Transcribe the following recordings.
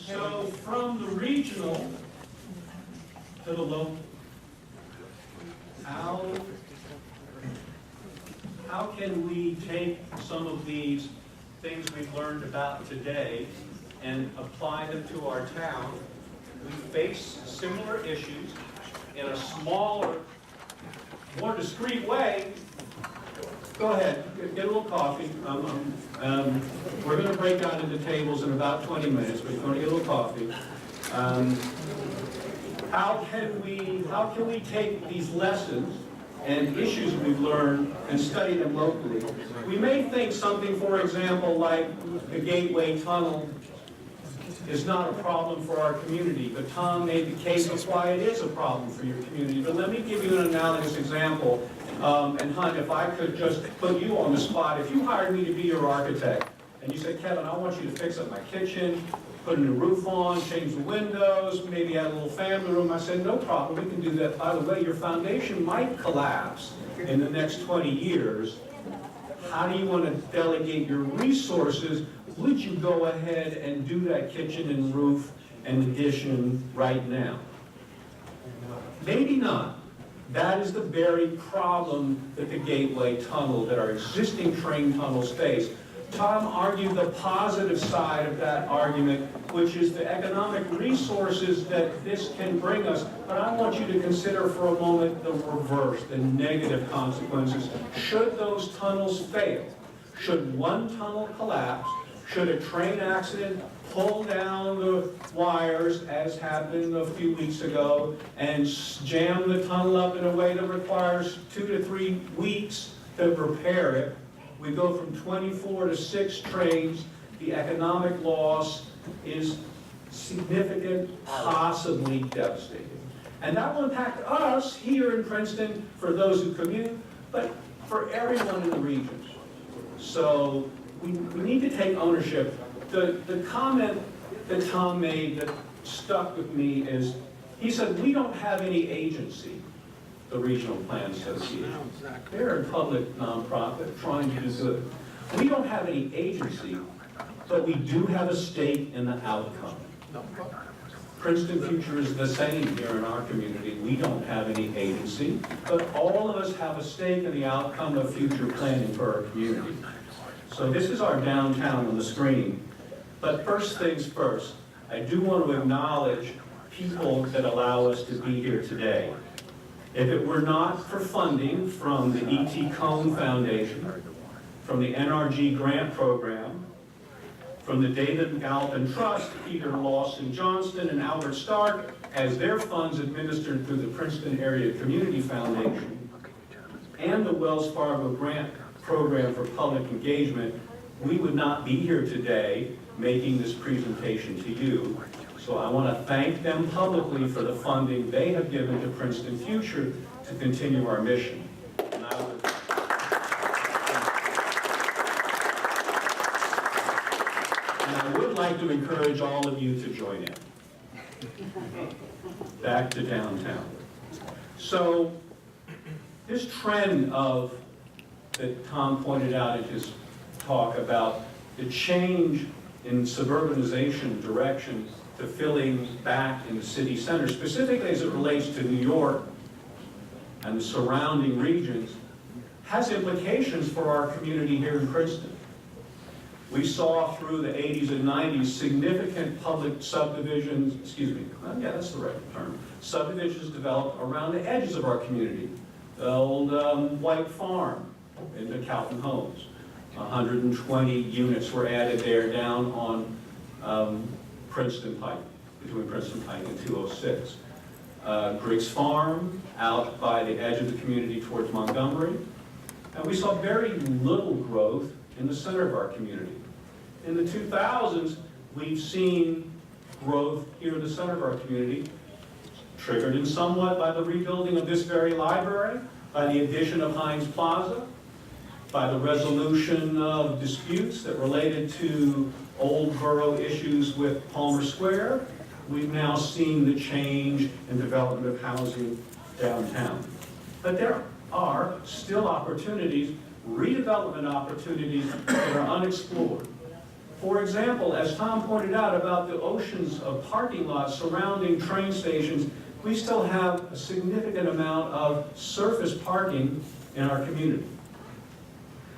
So from the regional to the local, how can we take some of these things we've learned about today and apply them to our town? We face similar issues in a smaller, more discreet way. Go ahead, get a little coffee. We're going to break out into tables in about 20 minutes, but you're going to get a little coffee. How can we take these lessons and issues we've learned and study them locally? We may think something, for example, like the Gateway Tunnel is not a problem for our community, but Tom made the case of why it is a problem for your community. But let me give you an analogous example. And Hunt, if I could just put you on the spot, if you hired me to be your architect, and you said, Kevin, I want you to fix up my kitchen, put a new roof on, change the windows, maybe add a little family room. I said, no problem, we can do that. By the way, your foundation might collapse in the next 20 years. How do you want to delegate your resources? Would you go ahead and do that kitchen and roof and addition right now? Maybe not. That is the very problem that the Gateway Tunnel, that our existing train tunnels face. Tom argued the positive side of that argument, which is the economic resources that this can bring us. But I want you to consider for a moment the reverse, the negative consequences. Should those tunnels fail, should one tunnel collapse, should a train accident pull down the wires, as happened a few weeks ago, and jam the tunnel up in a way that requires 2 to 3 weeks to repair it, we go from 24 to 6 trains, the economic loss is significant, possibly devastating. And that will impact us here in Princeton, for those who commute, but for everyone in the region. So we need to take ownership. The comment that Tom made that stuck with me is, he said, we don't have any agency, the Regional Plan Association. They're a public nonprofit trying to do good. We don't have any agency, but we do have a stake in the outcome. Princeton Future is the same here in our community. We don't have any agency, but all of us have a stake in the outcome of future planning for our community. So this is our downtown on the screen. But first things first, I do want to acknowledge people that allow us to be here today. If it were not for funding from the E.T. Cohn Foundation, from the NRG Grant Program, from the David Galpin Trust, Peter Lawson Johnston, and Albert Stark, as their funds administered through the Princeton Area Community Foundation, and the Wells Fargo Grant Program for Public Engagement, we would not be here today making this presentation to you. So I want to thank them publicly for the funding they have given to Princeton Future to continue our mission. And I would like to encourage all of you to join in. Back to downtown. So this trend that Tom pointed out in his talk about the change in suburbanization direction to filling back in the city center, specifically as it relates to New York and the surrounding regions, has implications for our community here in Princeton. We saw through the 80s and 90s significant public subdivisions, that's the right term, subdivisions developed around the edges of our community. The old White Farm into Calvin Homes. 120 units were added there down on Princeton Pike, between Princeton Pike and 206. Griggs Farm, out by the edge of the community towards Montgomery. And we saw very little growth in the center of our community. In the 2000s, we've seen growth here in the center of our community, triggered in somewhat by the rebuilding of this very library, by the addition of Heinz Plaza, by the resolution of disputes that related to old borough issues with Palmer Square. We've now seen the change in development of housing downtown. But there are still opportunities, redevelopment opportunities that are unexplored. For example, as Tom pointed out about the oceans of parking lots surrounding train stations, we still have a significant amount of surface parking in our community.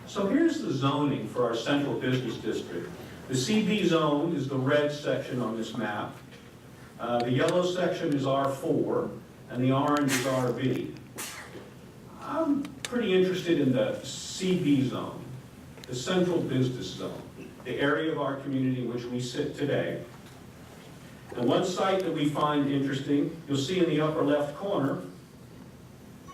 So here's the zoning for our central business district. The CB zone is the red section on this map. The yellow section is R4, and the orange is RB. I'm pretty interested in the CB zone, the central business zone, the area of our community in which we sit today. And one site that we find interesting, you'll see in the upper left corner,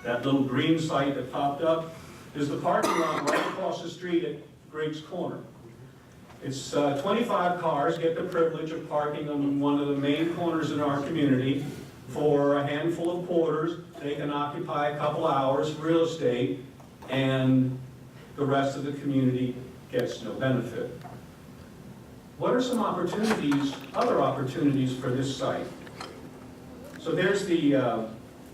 that little green site that popped up, is the parking lot right across the street at Griggs Corner. It's 25 cars get the privilege of parking on one of the main corners in our community for a handful of quarters. They can occupy a couple hours of real estate, and the rest of the community gets no benefit. What are some opportunities, other opportunities for this site? So there's the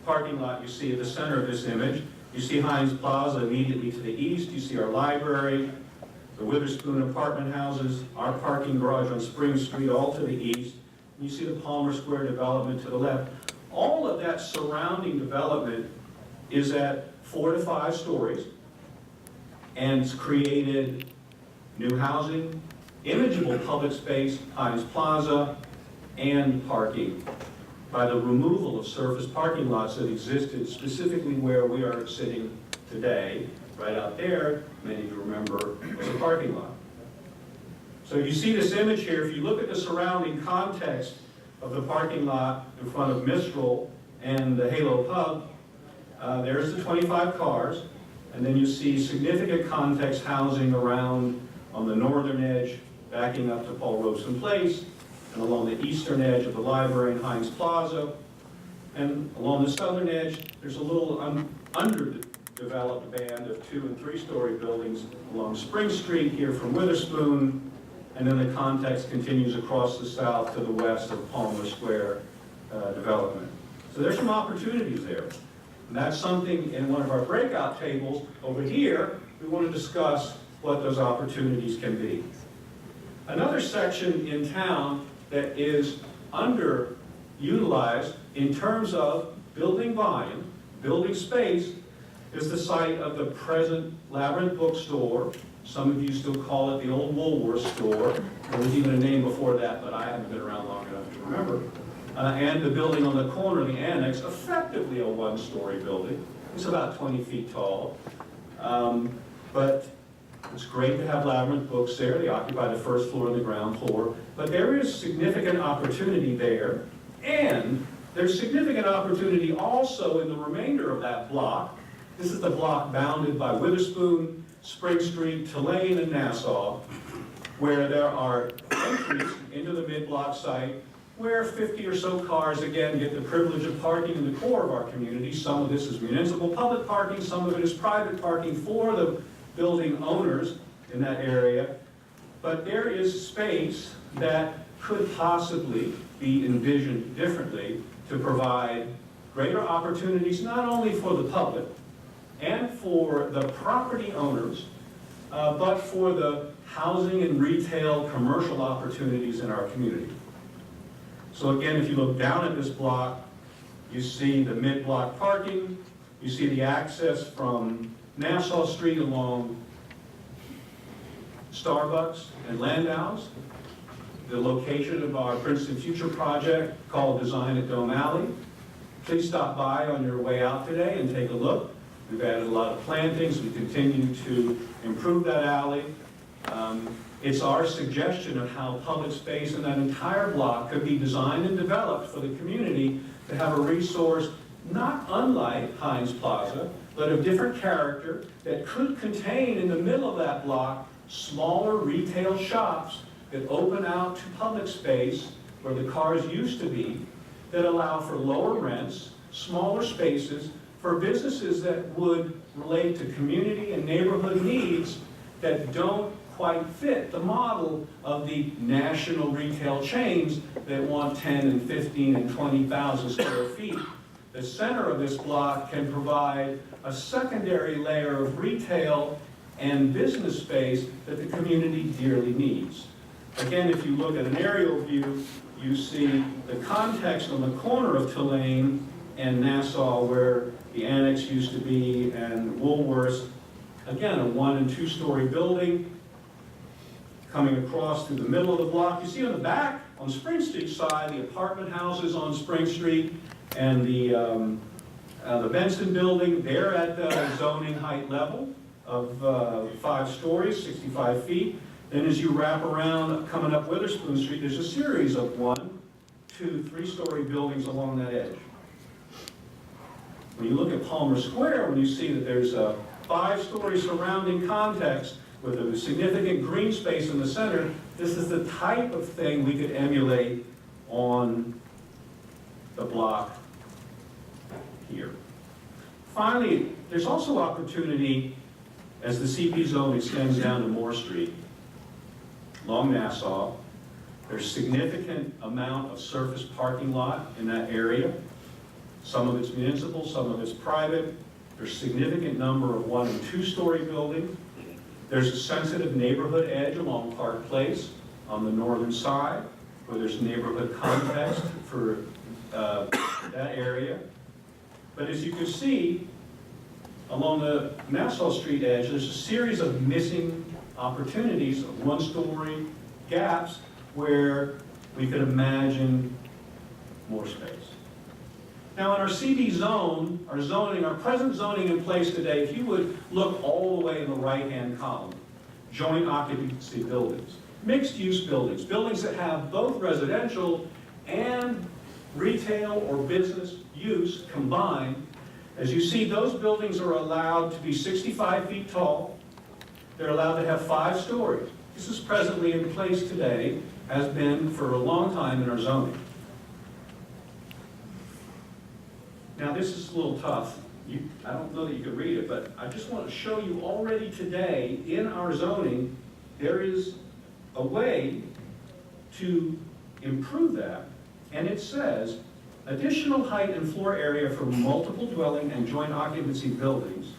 parking lot you see at the center of this image. You see Heinz Plaza immediately to the east. You see our library, the Witherspoon apartment houses, our parking garage on Spring Street all to the east. And you see the Palmer Square development to the left. All of that surrounding development is at 4 to 5 stories, and it's created new housing, imageable public space, Heinz Plaza, and parking by the removal of surface parking lots that existed specifically where we are sitting today. Right out there, many of you remember, was a parking lot. So you see this image here. If you look at the surrounding context of the parking lot in front of Mistral and the Halo Pub, there's the 25 cars, and then you see significant context housing around on the northern edge, backing up to Paul Robeson Place, and along the eastern edge of the library in Heinz Plaza. And along the southern edge, there's a little underdeveloped band of 2- and 3-story buildings along Spring Street here from Witherspoon, and then the context continues across the south to the west of Palmer Square development. So there's some opportunities there. And that's something in one of our breakout tables over here, we want to discuss what those opportunities can be. Another section in town that is underutilized in terms of building volume, building space, is the site of the present Labyrinth Bookstore. Some of you still call it the old Woolworth store. There was even a name before that, but I haven't been around long enough to remember. And the building on the corner, the annex, effectively a 1-story building. It's about 20 feet tall. But it's great to have Labyrinth Books there. They occupy the first floor and the ground floor. But there is significant opportunity there. And there's significant opportunity also in the remainder of that block. This is the block bounded by Witherspoon, Spring Street, Tulane, and Nassau, where there are entries into the mid-block site where 50 or so cars, again, get the privilege of parking in the core of our community. Some of this is municipal public parking, some of it is private parking for the building owners in that area. But there is space that could possibly be envisioned differently to provide greater opportunities, not only for the public and for the property owners, but for the housing and retail commercial opportunities in our community. So again, if you look down at this block, you see the mid-block parking, you see the access from Nassau Street along Starbucks and Landau's, the location of our Princeton Future project called Design at Dome Alley. Please stop by on your way out today and take a look. We've added a lot of plantings. We continue to improve that alley. It's our suggestion of how public space in that entire block could be designed and developed for the community to have a resource not unlike Heinz Plaza, but of different character that could contain in the middle of that block smaller retail shops that open out to public space where the cars used to be, that allow for lower rents, smaller spaces for businesses that would relate to community and neighborhood needs that don't quite fit the model of the national retail chains that want 10 and 15 and 20,000 square feet. The center of this block can provide a secondary layer of retail and business space that the community dearly needs. Again, if you look at an aerial view, you see the context on the corner of Tulane and Nassau where the annex used to be, and Woolworths. Again, a 1- and 2-story building coming across through the middle of the block. You see on the back, on Spring Street side, the apartment houses on Spring Street and the Benson building. They're at the zoning height level of 5 stories, 65 feet. Then as you wrap around, coming up Witherspoon Street, there's a series of 1, 2, 3-story buildings along that edge. When you look at Palmer Square, when you see that there's a 5-story surrounding context with a significant green space in the center, this is the type of thing we could emulate on the block here. Finally, there's also opportunity as the CP zone extends down to Moore Street, along Nassau. There's significant amount of surface parking lot in that area. Some of it's municipal, some of it's private. There's a significant number of 1- and 2-story buildings. There's a sensitive neighborhood edge along Park Place on the northern side, where there's neighborhood context for that area. But as you can see, along the Nassau Street edge, there's a series of missing opportunities of 1-story gaps where we could imagine more space. Now in our CB zone, our zoning, our present zoning in place today, if you would look all the way in the right-hand column, joint occupancy buildings, mixed-use buildings, buildings that have both residential and retail or business use combined. As you see, those buildings are allowed to be 65 feet tall. They're allowed to have 5 stories. This is presently in place today, has been for a long time in our zoning. Now this is a little tough. I don't know that you can read it, but I just want to show you already today in our zoning, there is a way to improve that. And it says, additional height and floor area for multiple dwelling and joint occupancy buildings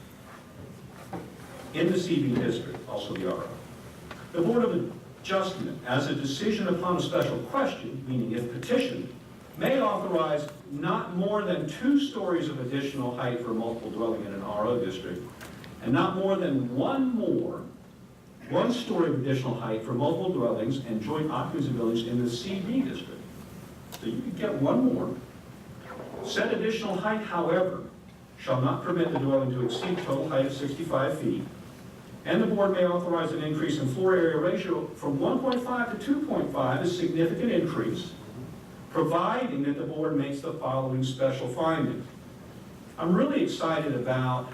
in the CB district, also the RO. The Board of Adjustment, as a decision upon a special question, meaning if petitioned, may authorize not more than 2 stories of additional height for multiple dwelling in an RO district, and not more than 1 story of additional height for multiple dwellings and joint occupancy buildings in the CB district. So you could get 1 more. Said additional height, however, shall not permit the dwelling to exceed total height of 65 feet, and the board may authorize an increase in floor area ratio from 1.5 to 2.5, a significant increase, providing that the board makes the following special findings. I'm really excited about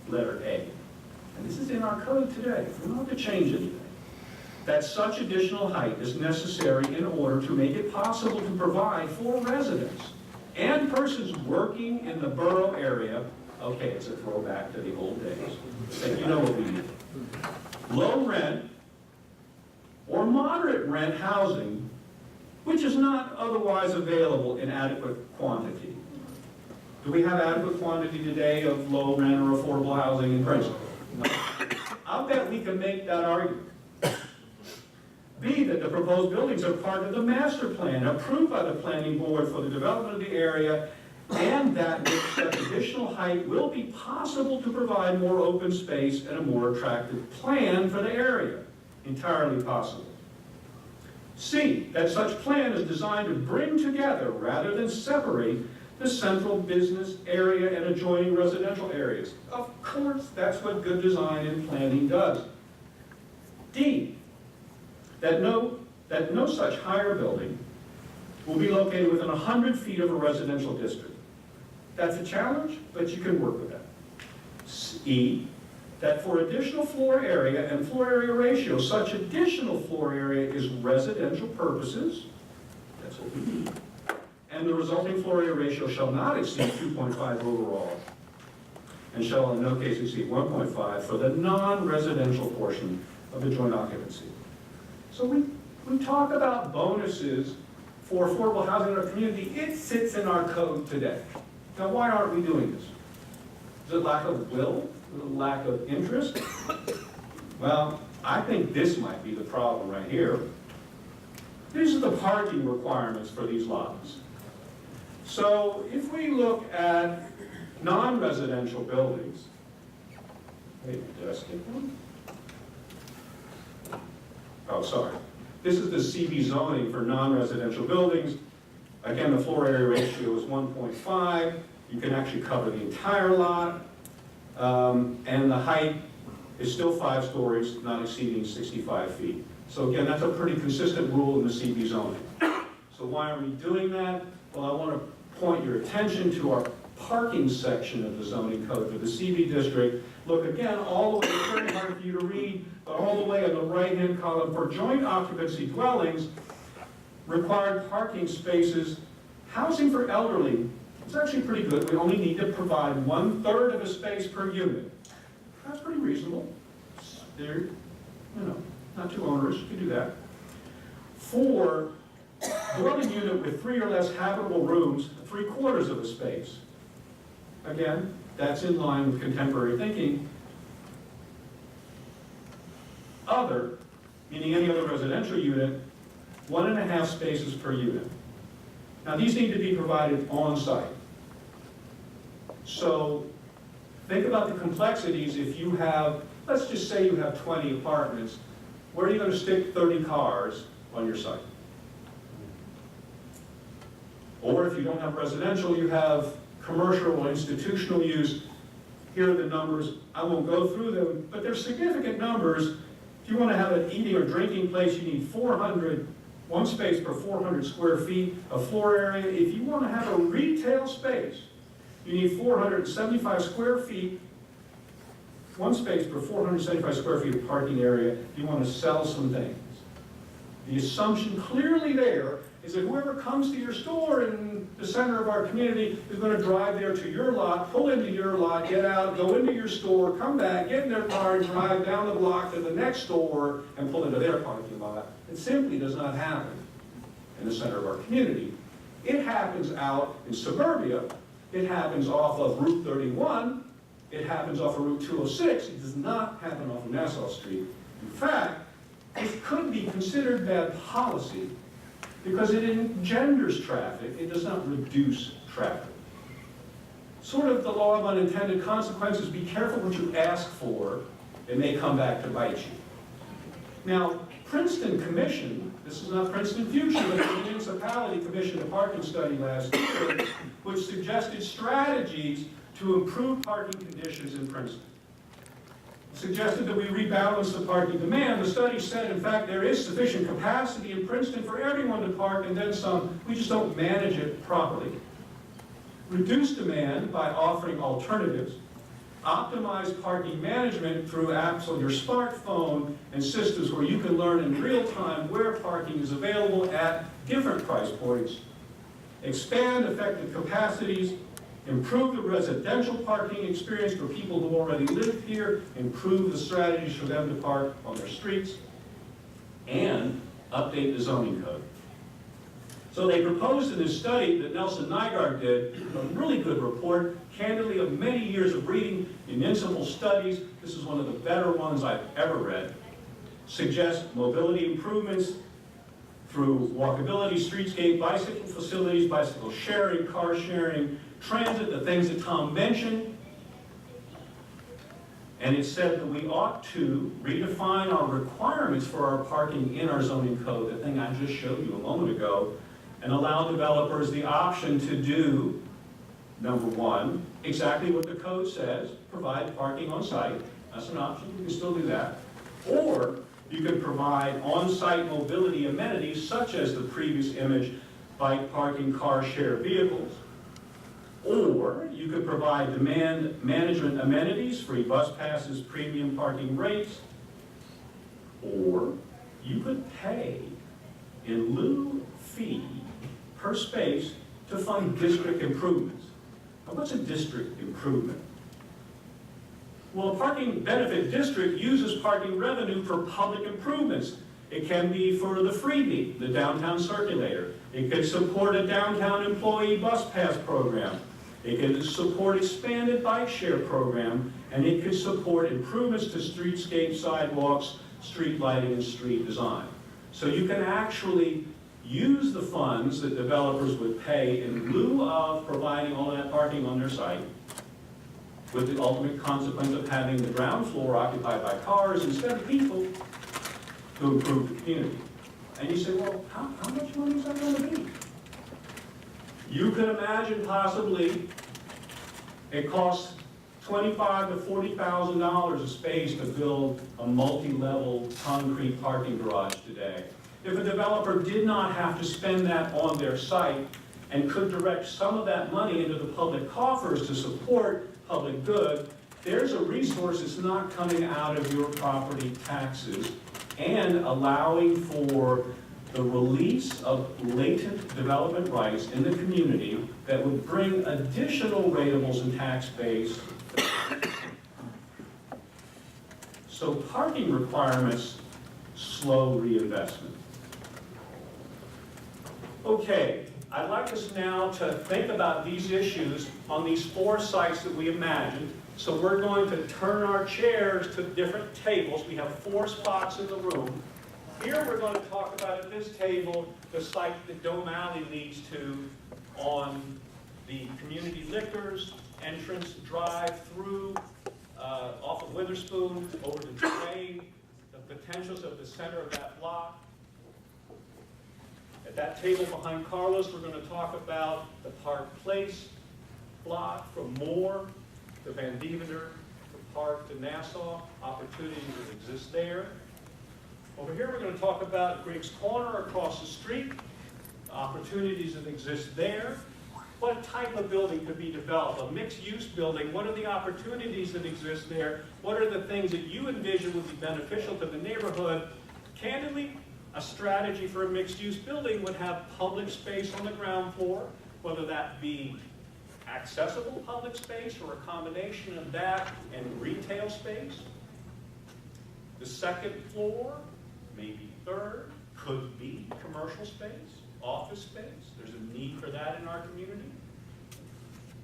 letter A, and this is in our code today. We don't have to change anything. That such additional height is necessary in order to make it possible to provide for residents and persons working in the borough area. Okay, it's a throwback to the old days. But you know what we need. Low rent or moderate rent housing, which is not otherwise available in adequate quantity. Do we have adequate quantity today of low rent or affordable housing in Princeton? No. I'll bet we can make that argument. B, that the proposed buildings are part of the master plan approved by the planning board for the development of the area, and that with such additional height will be possible to provide more open space and a more attractive plan for the area. Entirely possible. C, that such plan is designed to bring together rather than separate the central business area and adjoining residential areas. Of course, that's what good design and planning does. D, that no such higher building will be located within 100 feet of a residential district. That's a challenge, but you can work with that. E, that for additional floor area and floor area ratio, such additional floor area is residential purposes. That's what we need. And the resulting floor area ratio shall not exceed 2.5 overall, and shall in no case exceed 1.5 for the non-residential portion of the joint occupancy. So we talk about bonuses for affordable housing in our community. It sits in our code today. Now, why aren't we doing this? Is it lack of will? Is it lack of interest? Well, I think this might be the problem right here. These are the parking requirements for these lots. So if we look at non-residential buildings, wait, did I skip one? Oh, sorry. This is the CB zoning for non-residential buildings. Again, the floor area ratio is 1.5. You can actually cover the entire lot. And the height is still 5 stories, not exceeding 65 feet. So again, that's a pretty consistent rule in the CB zoning. So why are we doing that? Well, I want to point your attention to our parking section of the zoning code for the CB district. Look again, all the way, it's very hard for you to read, but all the way on the right-hand column, for joint occupancy dwellings, required parking spaces, housing for elderly, it's actually pretty good. We only need to provide 1/3 of a space per unit. That's pretty reasonable. They're, not too onerous, you can do that. For dwelling unit with 3 or less habitable rooms, 3/4 of a space. Again, that's in line with contemporary thinking. Other, meaning any other residential unit, 1.5 spaces per unit. Now these need to be provided on site. So think about the complexities. If you have, let's just say you have 20 apartments, where are you going to stick 30 cars on your site? Or if you don't have residential, you have commercial or institutional use. Here are the numbers. I won't go through them, but they're significant numbers. If you want to have an eating or drinking place, you need 1 space per 400 square feet of floor area. If you want to have a retail space, you need 475 square feet, 1 space per 475 square feet of parking area. If you want to sell some things. The assumption clearly there is that whoever comes to your store in the center of our community is going to drive there to your lot, pull into your lot, get out, go into your store, come back, get in their car, and drive down the block to the next store and pull into their parking lot. It simply does not happen in the center of our community. It happens out in suburbia. It happens off of Route 31. It happens off of Route 206. It does not happen off of Nassau Street. In fact, it could be considered bad policy because it engenders traffic. It does not reduce traffic. Sort of the law of unintended consequences. Be careful what you ask for. It may come back to bite you. Now, Princeton commissioned, this is not Princeton Future, but the municipality commissioned a parking study last year, which suggested strategies to improve parking conditions in Princeton. It suggested that we rebalance the parking demand. The study said, in fact, there is sufficient capacity in Princeton for everyone to park and then some. We just don't manage it properly. Reduce demand by offering alternatives. Optimize parking management through apps on your smartphone and systems where you can learn in real time where parking is available at different price points. Expand effective capacities. Improve the residential parking experience for people who already live here. Improve the strategies for them to park on their streets. And update the zoning code. So they proposed in this study that Nelson Nygaard did, a really good report, candidly of many years of reading municipal studies. This is one of the better ones I've ever read. Suggests mobility improvements through walkability, streetscape, bicycle facilities, bicycle sharing, car sharing, transit, the things that Tom mentioned. And it said that we ought to redefine our requirements for our parking in our zoning code, the thing I just showed you a moment ago, and allow developers the option to do, number one, exactly what the code says, provide parking on site. That's an option, you can still do that. Or you can provide on-site mobility amenities such as the previous image, bike parking, car share vehicles. Or you could provide demand management amenities, free bus passes, premium parking rates. Or you could pay in lieu fee per space to fund district improvements. Now, what's a district improvement? Well, a parking benefit district uses parking revenue for public improvements. It can be for the freebie, the downtown circulator. It could support a downtown employee bus pass program. It could support expanded bike share program, and it could support improvements to streetscape, sidewalks, street lighting and street design. So you can actually use the funds that developers would pay in lieu of providing all that parking on their site, with the ultimate consequence of having the ground floor occupied by cars instead of people, to improve the community. And you say, well, how much money is that going to be? You can imagine possibly it costs $25,000 to $40,000 a space to build a multi-level concrete parking garage today. If a developer did not have to spend that on their site and could direct some of that money into the public coffers to support public good, there's a resource that's not coming out of your property taxes and allowing for the release of latent development rights in the community that would bring additional rateables and tax base. So parking requirements slow reinvestment. Okay, I'd like us now to think about these issues on these 4 sites that we imagined. So we're going to turn our chairs to different tables. We have 4 spots in the room. Here we're going to talk about at this table the site that Dome Alley leads to on the community liquors entrance drive through off of Witherspoon over to Tulane, the potentials of the center of that block. At that table behind Carlos, we're going to talk about the Park Place block from Moore to Van Deventer, to Park to Nassau, opportunities that exist there. Over here, we're going to talk about Griggs Corner across the street, opportunities that exist there. What type of building could be developed? A mixed-use building, what are the opportunities that exist there? What are the things that you envision would be beneficial to the neighborhood? Candidly, a strategy for a mixed-use building would have public space on the ground floor, whether that be accessible public space or a combination of that and retail space. The second floor, maybe third, could be commercial space, office space. There's a need for that in our community.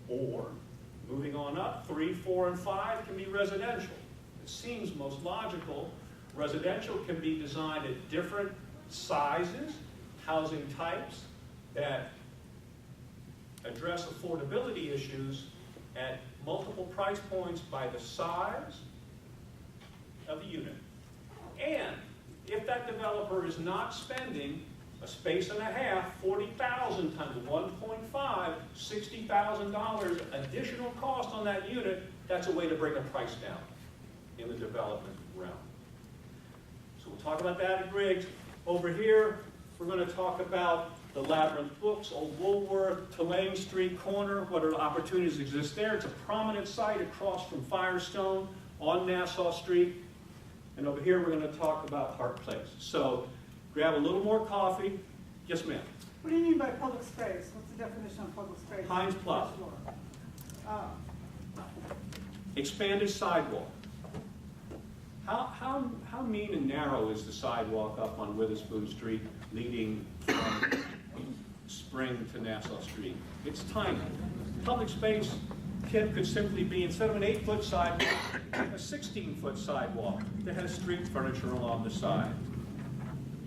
Or, moving on up, 3, 4, and 5 can be residential. It seems most logical. Residential can be designed at different sizes, housing types that address affordability issues at multiple price points by the size of the unit. And if that developer is not spending a space and a half, 40,000 times 1.5, $60,000 additional cost on that unit, that's a way to bring a price down in the development realm. So we'll talk about that at Griggs. Over here, we're going to talk about the Labyrinth Books, Old Woolworth, Tulane Street corner, what are opportunities exist there. It's a prominent site across from Firestone on Nassau Street. And over here, we're going to talk about Park Place. So grab a little more coffee. Yes, ma'am. What do you mean by public space? What's the definition of public space? Heinz Plaza. Expanded sidewalk. How mean and narrow is the sidewalk up on Witherspoon Street leading from Spring to Nassau Street? It's tiny. Public space could simply be, instead of an 8-foot sidewalk, a 16-foot sidewalk that has street furniture along the side.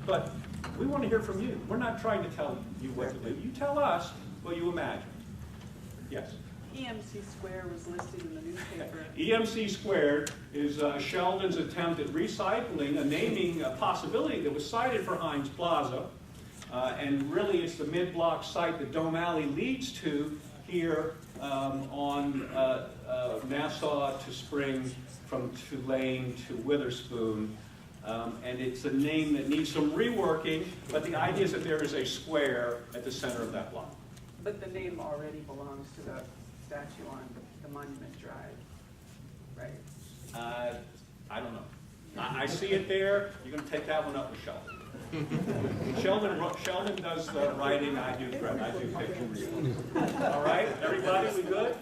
But we want to hear from you. We're not trying to tell you what to do. You tell us what you imagine. Yes? EMC Square was listed in the newspaper. EMC Squared is Sheldon's attempt at recycling, a naming possibility that was cited for Heinz Plaza. And really it's the mid-block site that Dome Alley leads to here on Nassau to Spring, from Tulane to Witherspoon. And it's a name that needs some reworking, but the idea is that there is a square at the center of that block. But the name already belongs to the statue on the Monument Drive, right? I don't know. I see it there. You're going to take that one up with Sheldon. Sheldon does the writing. I do pictures. All right, everybody, we good?